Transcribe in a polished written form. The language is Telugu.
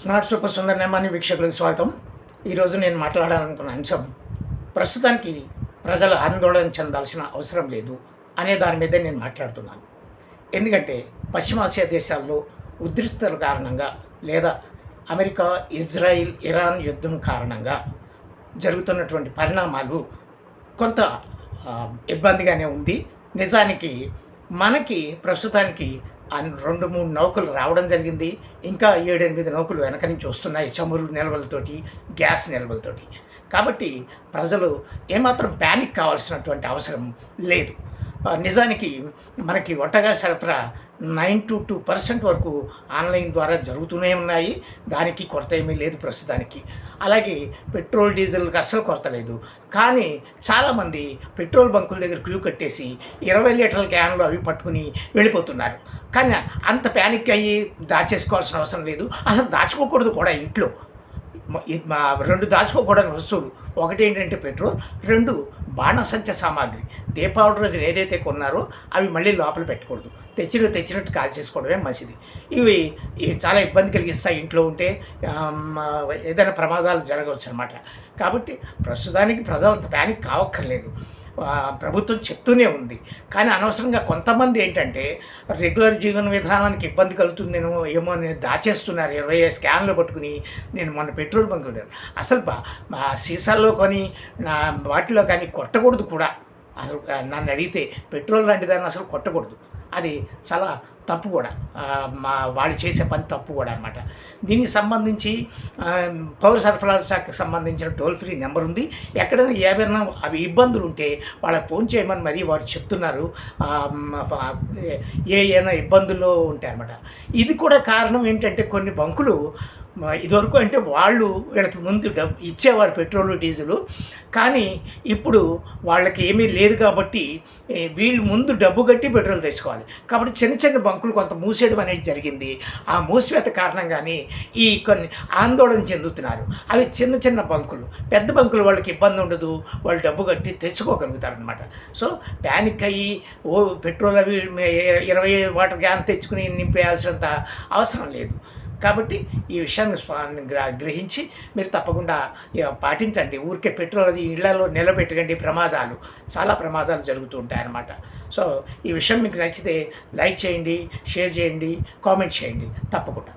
స్మార్ట్ సూపర్ సుందర్ నేమాని వీక్షకులకు స్వాగతం. ఈరోజు నేను మాట్లాడాలనుకున్న అంశం ప్రస్తుతానికి ప్రజలు ఆందోళన చెందాల్సిన అవసరం లేదు అనే దాని మీదే నేను మాట్లాడుతున్నాను. ఎందుకంటే పశ్చిమాసియా దేశాల్లో ఉద్రిక్తల కారణంగా లేదా అమెరికా, ఇజ్రాయిల్, ఇరాన్ యుద్ధం కారణంగా జరుగుతున్నటువంటి పరిణామాలు కొంత ఇబ్బందిగానే ఉంది. నిజానికి మనకి ప్రస్తుతానికి 2-3 నౌకలు రావడం జరిగింది. ఇంకా 7-8 నౌకలు వెనక నుంచి వస్తున్నాయి, చమురు నిల్వలతోటి, గ్యాస్ నిల్వలతోటి. కాబట్టి ప్రజలు ఏమాత్రం ప్యానిక్ కావాల్సినటువంటి అవసరం లేదు. నిజానికి మనకి వంటగా సరఫరా 92% వరకు ఆన్లైన్ ద్వారా జరుగుతూనే ఉన్నాయి. దానికి కొరత ఏమీ లేదు ప్రస్తుతానికి. అలాగే పెట్రోల్, డీజిల్కి అస్సలు కొరత లేదు. కానీ చాలామంది పెట్రోల్ బంకుల దగ్గర క్యూ కట్టేసి 20 లీటర్ల క్యాన్లు అవి పట్టుకుని వెళ్ళిపోతున్నారు. కానీ అంత ప్యానిక్ అయ్యి దాచేసుకోవాల్సిన అవసరం లేదు. అసలు దాచుకోకూడదు కూడా ఇంట్లో. 2 దాచుకోకూడని వస్తువులు. ఒకటి ఏంటంటే పెట్రోల్, 2 బాణసంచ సామాగ్రి. దీపావళి రోజున ఏదైతే కొన్నారో అవి మళ్ళీ లోపల పెట్టకూడదు. తెచ్చినట్టు కాల్ చేసుకోవడమే మంచిది. ఇవి చాలా ఇబ్బంది కలిగిస్తాయి ఇంట్లో ఉంటే. ఏదైనా ప్రమాదాలు జరగవచ్చు అనమాట. కాబట్టి ప్రస్తుతానికి ప్రజలు అంత ప్యానిక్ కావక్కర్లేదు. ప్రభుత్వం చెప్తూనే ఉంది. కానీ అనవసరంగా కొంతమంది ఏంటంటే రెగ్యులర్ జీవన విధానానికి ఇబ్బంది కలుగుతుందేమో ఏమో అని దాచేస్తున్నారు. 20 స్కాన్లు పట్టుకుని. నేను మొన్న పెట్రోల్ బంకులు అసలు సీసాల్లో కొని వాటిలో కానీ కొట్టకూడదు కూడా. అసలు నన్ను అడిగితే పెట్రోల్ లాంటి దాన్ని అసలు కొట్టకూడదు. అది చాలా తప్పు కూడా. వాళ్ళు చేసే పని తప్పు కూడా అనమాట. దీనికి సంబంధించి పౌర సరఫరాల శాఖకు సంబంధించిన టోల్ ఫ్రీ నెంబర్ ఉంది. ఎక్కడైనా ఏమైనా అవి ఇబ్బందులు ఉంటే వాళ్ళకి ఫోన్ చేయమని మరీ వారు చెప్తున్నారు. ఏమైనా ఇబ్బందుల్లో ఉంటాయి అనమాట. ఇది కూడా కారణం ఏంటంటే కొన్ని బంకులు ఇదివరకు అంటే వాళ్ళు వీళ్ళకి ముందు డబ్బు ఇచ్చేవారు పెట్రోలు, డీజిలు. కానీ ఇప్పుడు వాళ్ళకి ఏమీ లేదు కాబట్టి వీళ్ళు ముందు డబ్బు కట్టి పెట్రోల్ తెచ్చుకోవాలి. కాబట్టి చిన్న బంకులు కొంత మూసేయడం అనేది జరిగింది. ఆ మూసివేత కారణంగానే ఈ కొన్ని ఆందోళన చెందుతున్నారు. అవి చిన్న బంకులు. పెద్ద బంకులు వాళ్ళకి ఇబ్బంది ఉండదు. వాళ్ళు డబ్బు కట్టి తెచ్చుకోగలుగుతారనమాట. సో ప్యానిక్ అయ్యి పెట్రోల్ అవి 20 వాటర్ క్యాన్ తెచ్చుకుని నింపేయాల్సినంత అవసరం లేదు. కాబట్టి ఈ విషయాన్ని గ్రహించి మీరు తప్పకుండా పాటించండి. ఊరికే పెట్రోల్ అది ఇళ్లలో నిలబెట్టకండి. చాలా ప్రమాదాలు జరుగుతూ ఉంటాయన్నమాట. సో ఈ విషయం మీకు నచ్చితే లైక్ చేయండి, షేర్ చేయండి, కామెంట్ చేయండి తప్పకుండా.